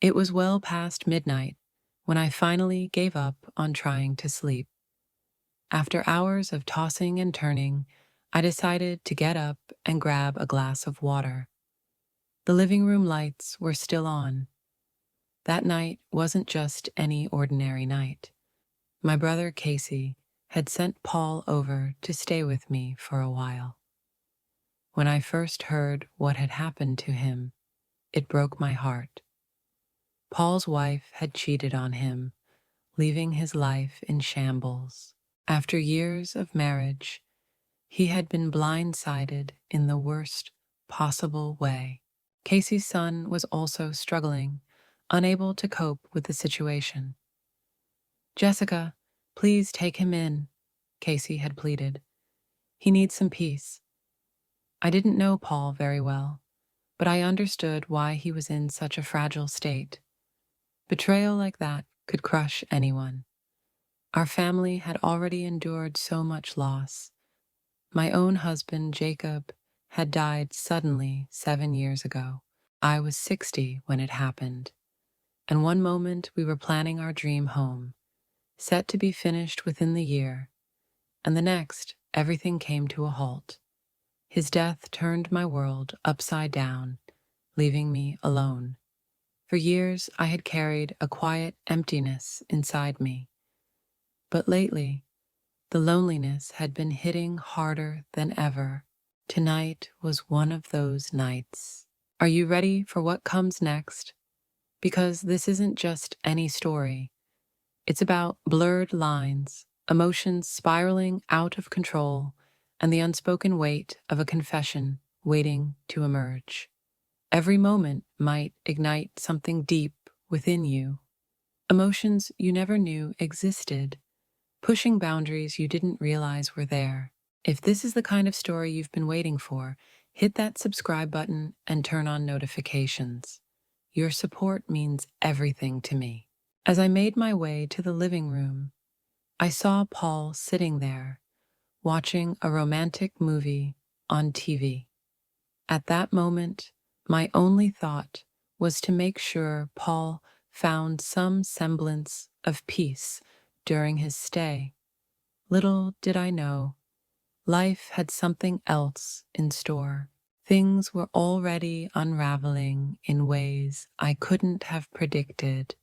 It was well past midnight when I finally gave up on trying to sleep. After hours of tossing and turning, I decided to get up and grab a glass of water. The living room lights were still on. That night wasn't just any ordinary night. My brother Casey had sent Paul over to stay with me for a while. When I first heard what had happened to him, it broke my heart. Paul's wife had cheated on him, leaving his life in shambles. After years of marriage, he had been blindsided in the worst possible way. Casey's son was also struggling, unable to cope with the situation. "Jessica, please take him in," Casey had pleaded. "He needs some peace." I didn't know Paul very well, but I understood why he was in such a fragile state. Betrayal like that could crush anyone. Our family had already endured so much loss. My own husband, Jacob, had died suddenly 7 years ago. I was 60 when it happened, and one moment we were planning our dream home, set to be finished within the year, and the next, everything came to a halt. His death turned my world upside down, leaving me alone. For years, I had carried a quiet emptiness inside me. But lately, the loneliness had been hitting harder than ever. Tonight was one of those nights. Are you ready for what comes next? Because this isn't just any story. It's about blurred lines, emotions spiraling out of control, and the unspoken weight of a confession waiting to emerge. Every moment might ignite something deep within you. Emotions you never knew existed, pushing boundaries you didn't realize were there. If this is the kind of story you've been waiting for, hit that subscribe button and turn on notifications. Your support means everything to me. As I made my way to the living room, I saw Paul sitting there, watching a romantic movie on TV. At that moment, my only thought was to make sure Paul found some semblance of peace during his stay. Little did I know, life had something else in store. Things were already unraveling in ways I couldn't have predicted,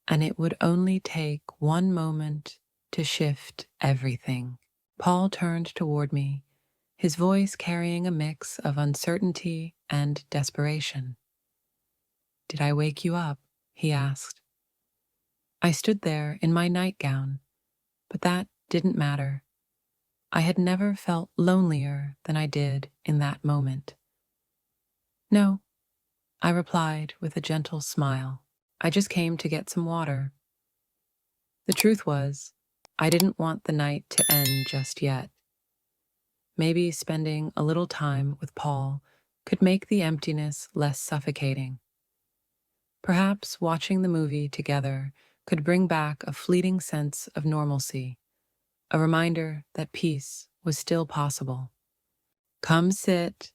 and it would only take one moment to shift everything. Paul turned toward me, his voice carrying a mix of uncertainty and desperation. "Did I wake you up?" he asked. I stood there in my nightgown, but that didn't matter. I had never felt lonelier than I did in that moment. "No," I replied with a gentle smile. "I just came to get some water." The truth was, I didn't want the night to end just yet. Maybe spending a little time with Paul could make the emptiness less suffocating. Perhaps watching the movie together could bring back a fleeting sense of normalcy, a reminder that peace was still possible. "Come sit,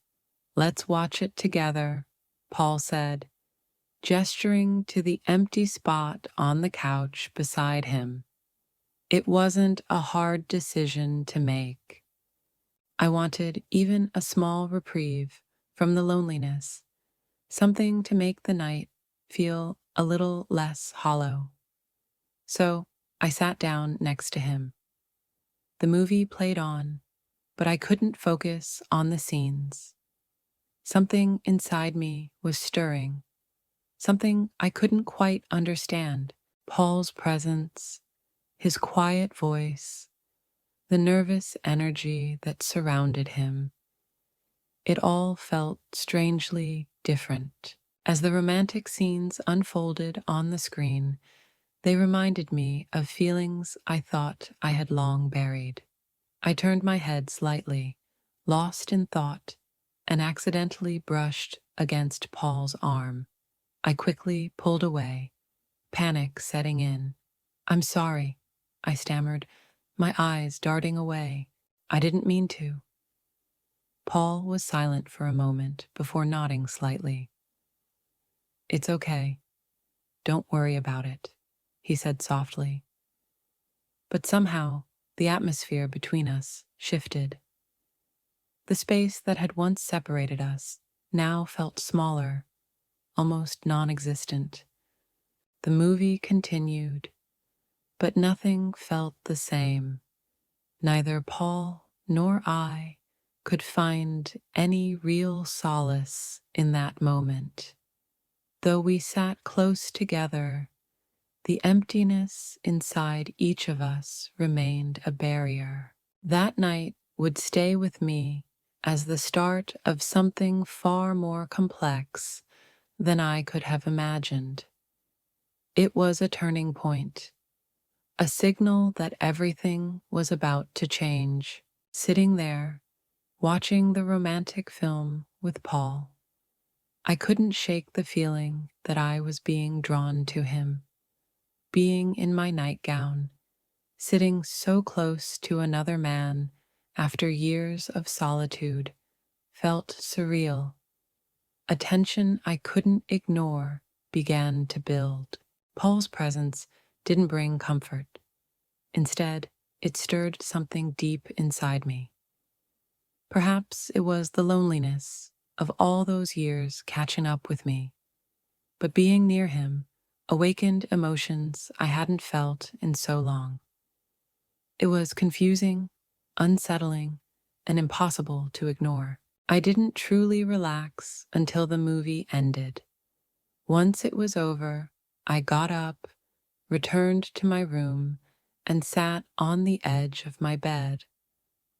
let's watch it together," Paul said, gesturing to the empty spot on the couch beside him. It wasn't a hard decision to make. I wanted even a small reprieve from the loneliness, something to make the night feel a little less hollow. So I sat down next to him. The movie played on, but I couldn't focus on the scenes. Something inside me was stirring, something I couldn't quite understand. Paul's presence, his quiet voice, the nervous energy that surrounded him. It all felt strangely different. As the romantic scenes unfolded on the screen, they reminded me of feelings I thought I had long buried. I turned my head slightly, lost in thought, and accidentally brushed against Paul's arm. I quickly pulled away, panic setting in. "I'm sorry," I stammered, my eyes darting away. "I didn't mean to." Paul was silent for a moment before nodding slightly. "It's okay. Don't worry about it, he said softly. But somehow, the atmosphere between us shifted. The space that had once separated us now felt smaller, almost non-existent. The movie continued, but nothing felt the same. Neither Paul nor I could find any real solace in that moment. Though we sat close together, the emptiness inside each of us remained a barrier. That night would stay with me as the start of something far more complex than I could have imagined. It was a turning point, a signal that everything was about to change. Sitting there, watching the romantic film with Paul, I couldn't shake the feeling that I was being drawn to him. Being in my nightgown, sitting so close to another man after years of solitude, felt surreal. A tension I couldn't ignore began to build. Paul's presence didn't bring comfort. Instead, it stirred something deep inside me. Perhaps it was the loneliness of all those years catching up with me, but being near him awakened emotions I hadn't felt in so long. It was confusing, unsettling, and impossible to ignore. I didn't truly relax until the movie ended. Once it was over, I got up, returned to my room, and sat on the edge of my bed,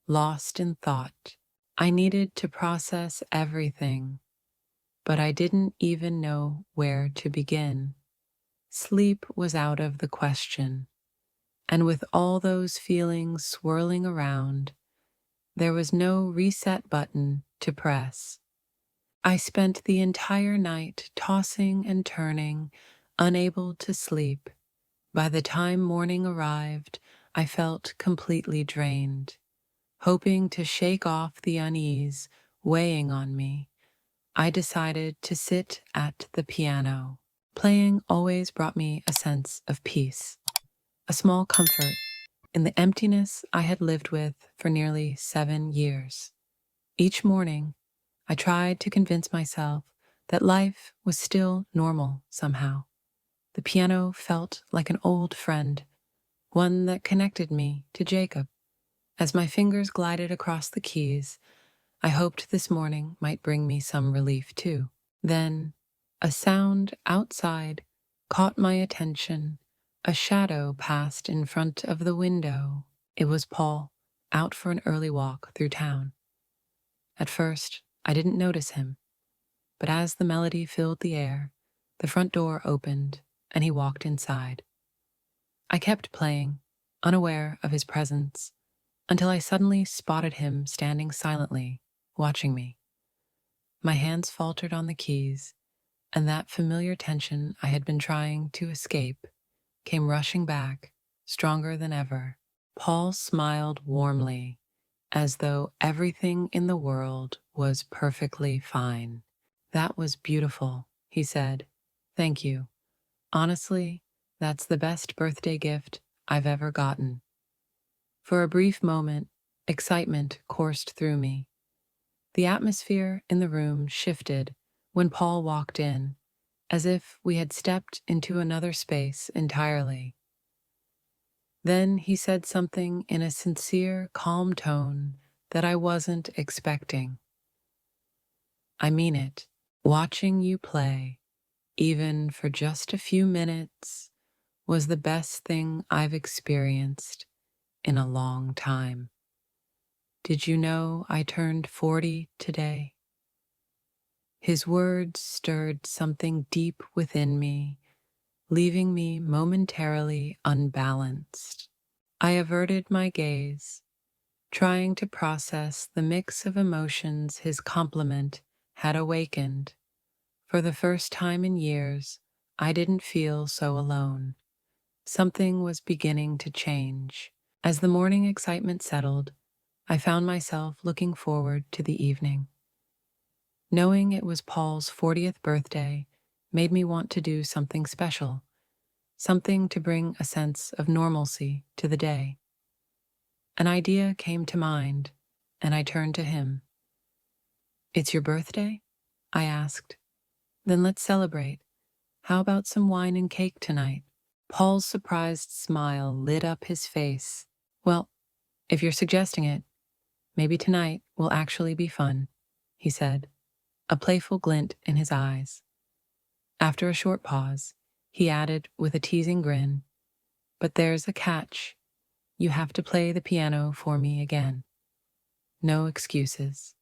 lost in thought. I needed to process everything, but I didn't even know where to begin. Sleep was out of the question, and with all those feelings swirling around, there was no reset button to press. I spent the entire night tossing and turning, unable to sleep. By the time morning arrived, I felt completely drained. Hoping to shake off the unease weighing on me, I decided to sit at the piano. Playing always brought me a sense of peace, a small comfort in the emptiness I had lived with for nearly 7 years. Each morning, I tried to convince myself that life was still normal somehow. The piano felt like an old friend, one that connected me to Jacob. As my fingers glided across the keys, I hoped this morning might bring me some relief too. Then, a sound outside caught my attention. A shadow passed in front of the window. It was Paul, out for an early walk through town. At first, I didn't notice him, but as the melody filled the air, the front door opened and he walked inside. I kept playing, unaware of his presence, until I suddenly spotted him standing silently, watching me. My hands faltered on the keys, and that familiar tension I had been trying to escape came rushing back, stronger than ever. Paul smiled warmly, as though everything in the world was perfectly fine. "That was beautiful," he said. "Thank you. Honestly, that's the best birthday gift I've ever gotten." For a brief moment, excitement coursed through me. The atmosphere in the room shifted when Paul walked in, as if we had stepped into another space entirely. Then he said something in a sincere, calm tone that I wasn't expecting. "I mean it. Watching you play, even for just a few minutes, was the best thing I've experienced in a long time. Did you know I turned 40 today?" His words stirred something deep within me, leaving me momentarily unbalanced. I averted my gaze, trying to process the mix of emotions his compliment had awakened. For the first time in years, I didn't feel so alone. Something was beginning to change. As the morning excitement settled, I found myself looking forward to the evening. Knowing it was Paul's 40th birthday made me want to do something special, something to bring a sense of normalcy to the day. An idea came to mind, and I turned to him. "It's your birthday?" I asked. "Then let's celebrate. How about some wine and cake tonight?" Paul's surprised smile lit up his face. "Well, if you're suggesting it, maybe tonight will actually be fun," he said, a playful glint in his eyes. After a short pause, he added with a teasing grin, "But there's a catch. You have to play the piano for me again. No excuses."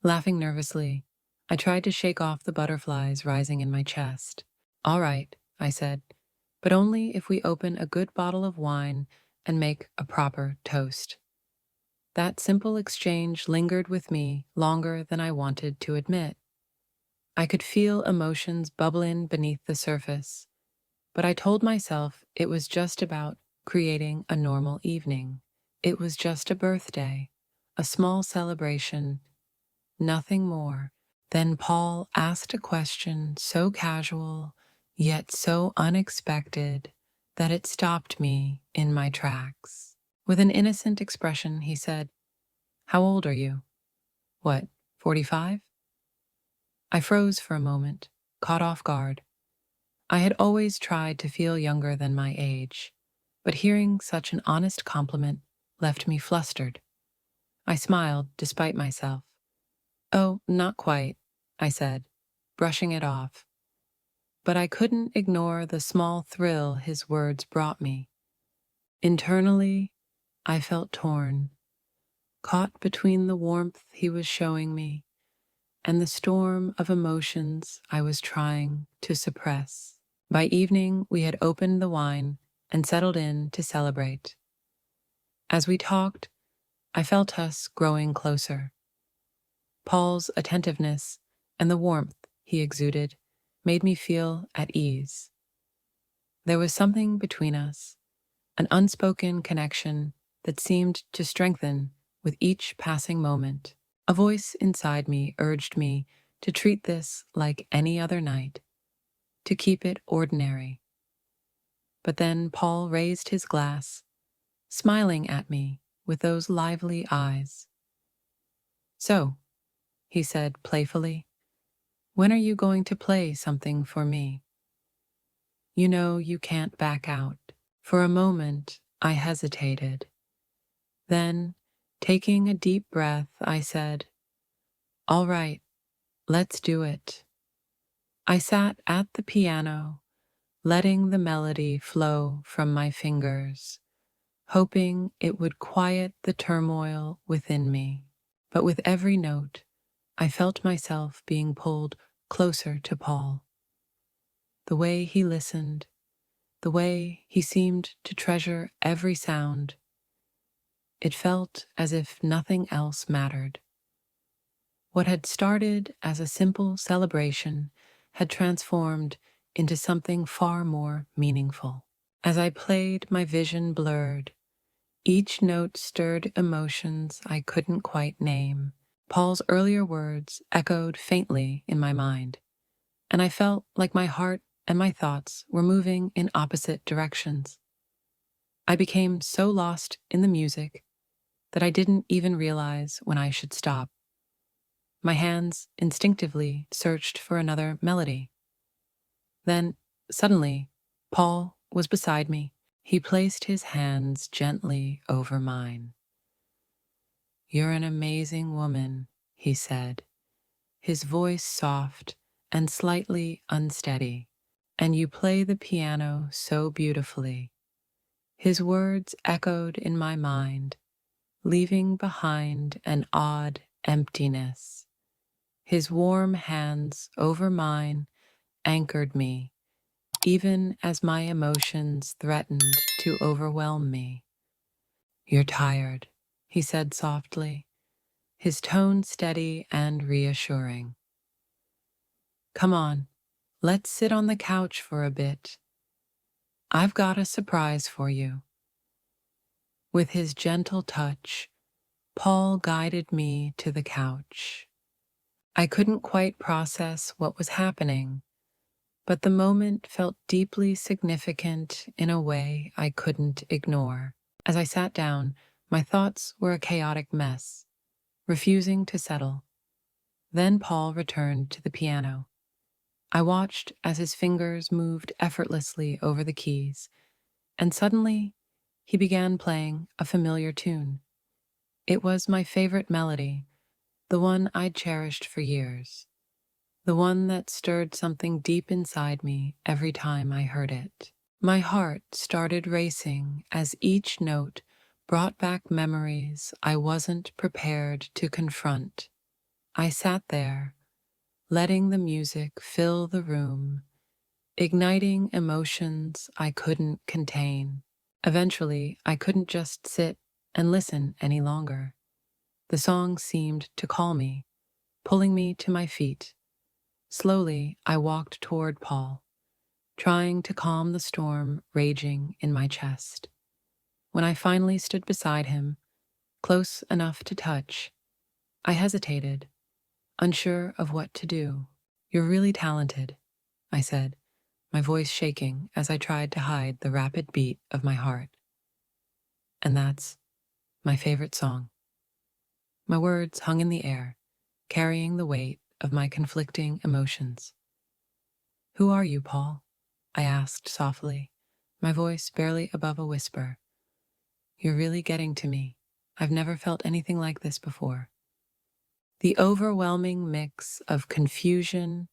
Laughing nervously, I tried to shake off the butterflies rising in my chest. "All right," I said, "but only if we open a good bottle of wine and make a proper toast." That simple exchange lingered with me longer than I wanted to admit. I could feel emotions bubbling beneath the surface, but I told myself it was just about creating a normal evening. It was just a birthday, a small celebration, nothing more. Then Paul asked a question so casual, yet so unexpected, that it stopped me in my tracks. With an innocent expression, he said, "How old are you?" "What, 45?" I froze for a moment, caught off guard. I had always tried to feel younger than my age, but hearing such an honest compliment left me flustered. I smiled despite myself. "Oh, not quite," I said, brushing it off. But I couldn't ignore the small thrill his words brought me. Internally, I felt torn, caught between the warmth he was showing me and the storm of emotions I was trying to suppress. By evening, we had opened the wine and settled in to celebrate. As we talked, I felt us growing closer. Paul's attentiveness and the warmth he exuded made me feel at ease. There was something between us, an unspoken connection that seemed to strengthen with each passing moment. A voice inside me urged me to treat this like any other night, to keep it ordinary. But then Paul raised his glass, smiling at me with those lively eyes. "So," he said playfully, "when are you going to play something for me? You know you can't back out." For a moment, I hesitated. Then, taking a deep breath, I said, "All right, let's do it." I sat at the piano, letting the melody flow from my fingers, hoping it would quiet the turmoil within me. But with every note, I felt myself being pulled closer to Paul. The way he listened, the way he seemed to treasure every sound, it felt as if nothing else mattered. What had started as a simple celebration had transformed into something far more meaningful. As I played, my vision blurred. Each note stirred emotions I couldn't quite name. Paul's earlier words echoed faintly in my mind, and I felt like my heart and my thoughts were moving in opposite directions. I became so lost in the music that I didn't even realize when I should stop. My hands instinctively searched for another melody. Then, suddenly, Paul was beside me. He placed his hands gently over mine. "You're an amazing woman," he said, his voice soft and slightly unsteady, "and you play the piano so beautifully." His words echoed in my mind, leaving behind an odd emptiness. His warm hands over mine anchored me, even as my emotions threatened to overwhelm me. "You're tired," he said softly, his tone steady and reassuring. "Come on, let's sit on the couch for a bit. I've got a surprise for you." With his gentle touch, Paul guided me to the couch. I couldn't quite process what was happening, but the moment felt deeply significant in a way I couldn't ignore. As I sat down, my thoughts were a chaotic mess, refusing to settle. Then Paul returned to the piano. I watched as his fingers moved effortlessly over the keys, and suddenly he began playing a familiar tune. It was my favorite melody, the one I'd cherished for years, the one that stirred something deep inside me every time I heard it. My heart started racing as each note brought back memories I wasn't prepared to confront. I sat there, letting the music fill the room, igniting emotions I couldn't contain. Eventually, I couldn't just sit and listen any longer. The song seemed to call me, pulling me to my feet. Slowly, I walked toward Paul, trying to calm the storm raging in my chest. When I finally stood beside him, close enough to touch, I hesitated, unsure of what to do. "You're really talented," I said, my voice shaking as I tried to hide the rapid beat of my heart. "And that's my favorite song." My words hung in the air, carrying the weight of my conflicting emotions. "Who are you, Paul?" I asked softly, my voice barely above a whisper. "You're really getting to me. I've never felt anything like this before." The overwhelming mix of confusion,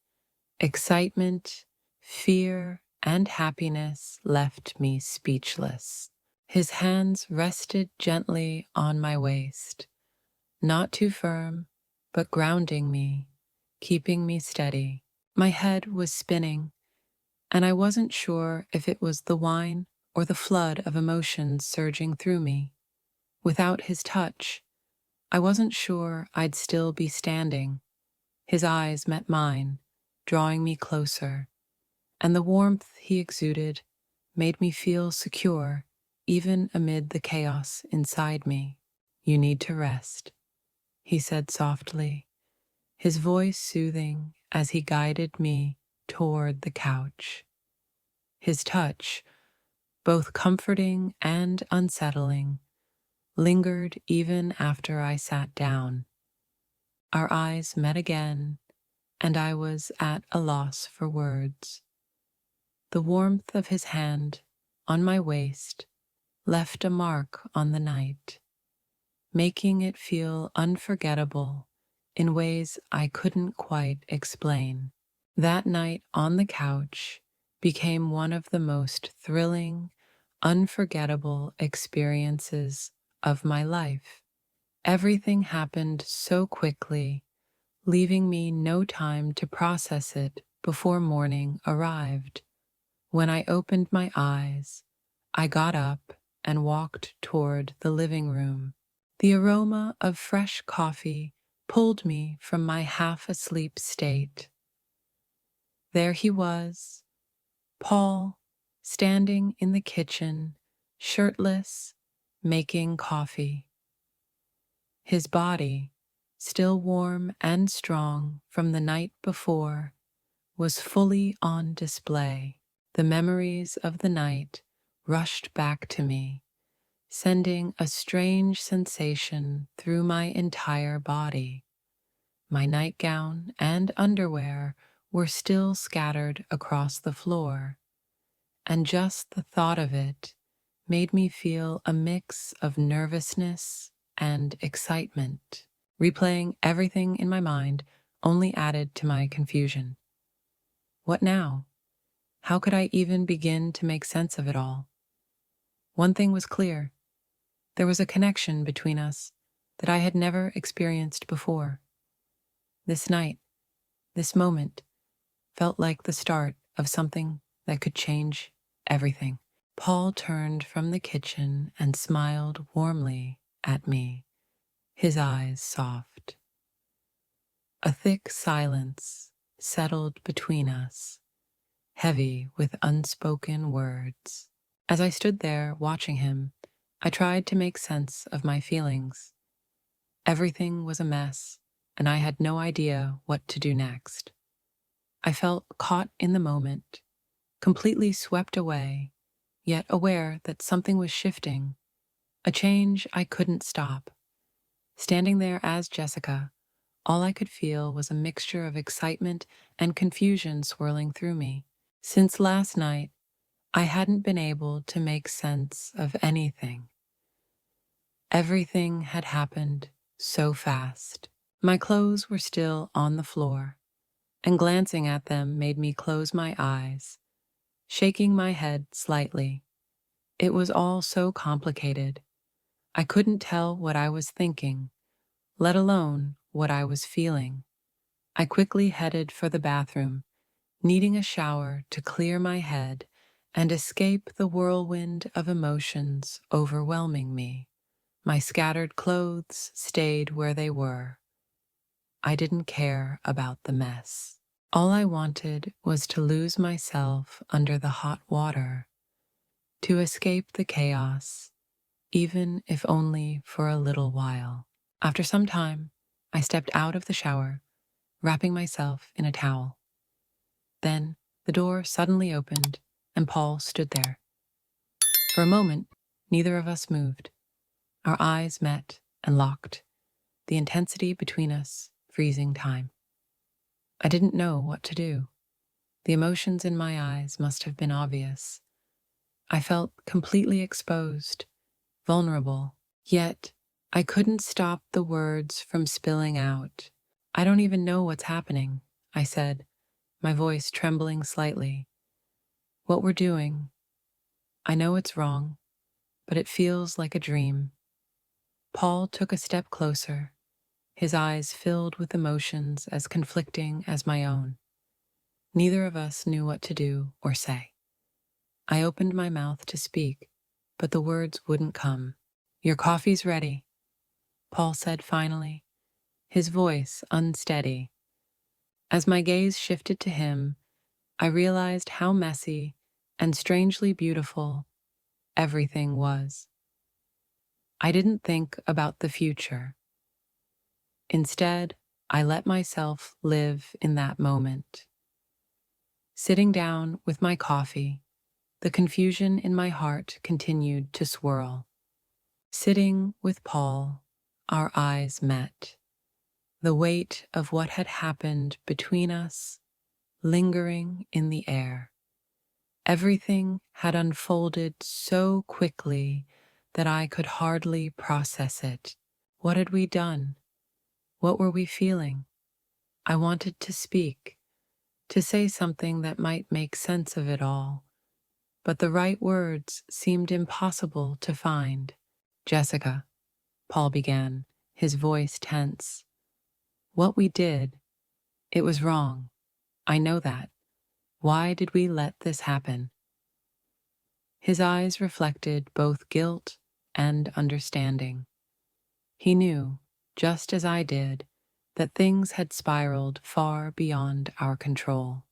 excitement, fear, and happiness left me speechless. His hands rested gently on my waist, not too firm, but grounding me, keeping me steady. My head was spinning, and I wasn't sure if it was the wine or the flood of emotions surging through me. Without his touch, I wasn't sure I'd still be standing. His eyes met mine, drawing me closer, and the warmth he exuded made me feel secure, even amid the chaos inside me. "You need to rest," he said softly, his voice soothing as he guided me toward the couch. His touch, both comforting and unsettling, lingered even after I sat down. Our eyes met again, and I was at a loss for words. The warmth of his hand on my waist left a mark on the night, making it feel unforgettable in ways I couldn't quite explain. That night on the couch became one of the most thrilling, unforgettable experiences of my life. Everything happened so quickly, leaving me no time to process it before morning arrived. When I opened my eyes, I got up and walked toward the living room. The aroma of fresh coffee pulled me from my half-asleep state. There he was, Paul, standing in the kitchen, shirtless, making coffee. His body, still warm and strong from the night before, was fully on display. The memories of the night rushed back to me, sending a strange sensation through my entire body. My nightgown and underwear were still scattered across the floor, and just the thought of it made me feel a mix of nervousness and excitement. Replaying everything in my mind only added to my confusion. What now? How could I even begin to make sense of it all? One thing was clear. There was a connection between us that I had never experienced before. This night, this moment, felt like the start of something that could change everything. Paul turned from the kitchen and smiled warmly at me, his eyes soft. A thick silence settled between us, heavy with unspoken words. As I stood there watching him, I tried to make sense of my feelings. Everything was a mess, and I had no idea what to do next. I felt caught in the moment, completely swept away, yet aware that something was shifting, a change I couldn't stop. Standing there as Jessica, all I could feel was a mixture of excitement and confusion swirling through me. Since last night, I hadn't been able to make sense of anything. Everything had happened so fast. My clothes were still on the floor, and glancing at them made me close my eyes, shaking my head slightly. It was all so complicated. I couldn't tell what I was thinking, let alone what I was feeling. I quickly headed for the bathroom, needing a shower to clear my head and escape the whirlwind of emotions overwhelming me. My scattered clothes stayed where they were. I didn't care about the mess. All I wanted was to lose myself under the hot water, to escape the chaos, even if only for a little while. After some time, I stepped out of the shower, wrapping myself in a towel. Then the door suddenly opened, and Paul stood there. For a moment, neither of us moved. Our eyes met and locked, the intensity between us freezing time. I didn't know what to do. The emotions in my eyes must have been obvious. I felt completely exposed, vulnerable, yet I couldn't stop the words from spilling out. I don't even know what's happening, I said, my voice trembling slightly. What we're doing, I know it's wrong, but it feels like a dream. Paul took a step closer, his eyes filled with emotions as conflicting as my own. Neither of us knew what to do or say. I opened my mouth to speak, but the words wouldn't come. Your coffee's ready, Paul said finally, his voice unsteady. As my gaze shifted to him, I realized how messy and strangely beautiful everything was. I didn't think about the future. Instead, I let myself live in that moment. Sitting down with my coffee, the confusion in my heart continued to swirl. Sitting with Paul, our eyes met. The weight of what had happened between us lingering in the air. Everything had unfolded so quickly that I could hardly process it. What had we done? What were we feeling? I wanted to speak, to say something that might make sense of it all, but the right words seemed impossible to find. Jessica, Paul began, his voice tense. What we did, it was wrong. I know that. Why did we let this happen? His eyes reflected both guilt and understanding. He knew, just as I did, that things had spiraled far beyond our control.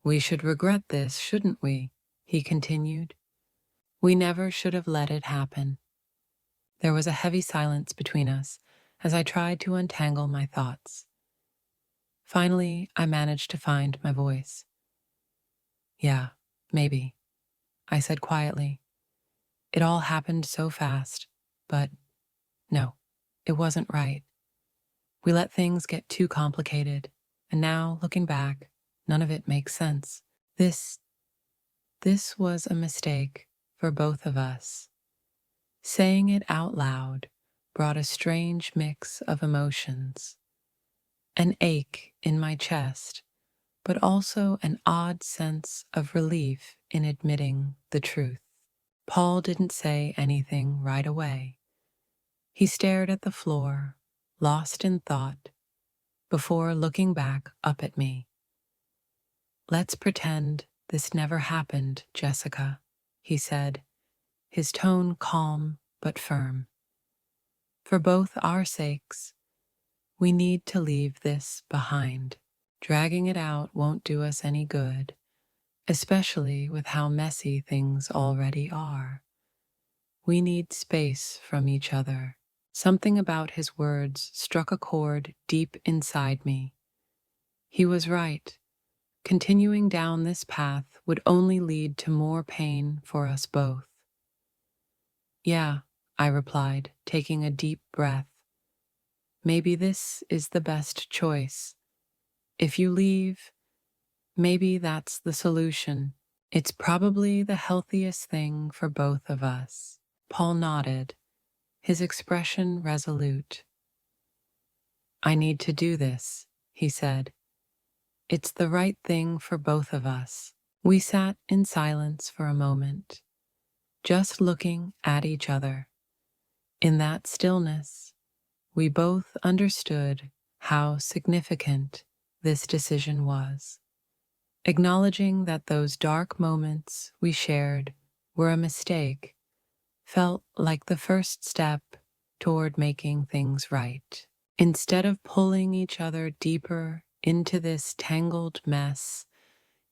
We should regret this, shouldn't we? He continued. We never should have let it happen. There was a heavy silence between us as I tried to untangle my thoughts. Finally, I managed to find my voice. Yeah, maybe, I said quietly. It all happened so fast, but no, it wasn't right. We let things get too complicated, and now, looking back, none of it makes sense. This was a mistake for both of us. Saying it out loud brought a strange mix of emotions. An ache in my chest, but also an odd sense of relief in admitting the truth. Paul didn't say anything right away. He stared at the floor, lost in thought, before looking back up at me. Let's pretend this never happened, Jessica, he said, his tone calm but firm. For both our sakes, we need to leave this behind. Dragging it out won't do us any good, especially with how messy things already are. We need space from each other. Something about his words struck a chord deep inside me. He was right. Continuing down this path would only lead to more pain for us both. Yeah, I replied, taking a deep breath. Maybe this is the best choice. If you leave, maybe that's the solution. It's probably the healthiest thing for both of us. Paul nodded, his expression resolute. I need to do this, he said. It's the right thing for both of us. We sat in silence for a moment, just looking at each other. In that stillness, we both understood how significant this decision was. Acknowledging that those dark moments we shared were a mistake felt like the first step toward making things right. Instead of pulling each other deeper into this tangled mess,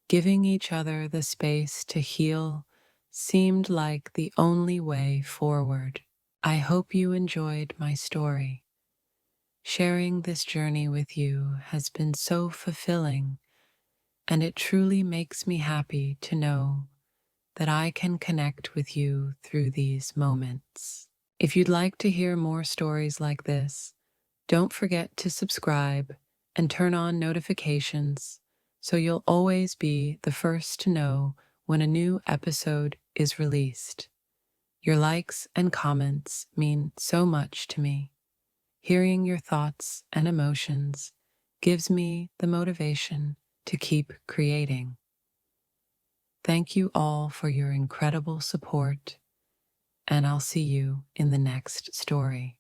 giving each other the space to heal seemed like the only way forward. I hope you enjoyed my story. Sharing this journey with you has been so fulfilling, and it truly makes me happy to know that I can connect with you through these moments. If you'd like to hear more stories like this, don't forget to subscribe and turn on notifications so you'll always be the first to know when a new episode is released. Your likes and comments mean so much to me. Hearing your thoughts and emotions gives me the motivation to keep creating. Thank you all for your incredible support, and I'll see you in the next story.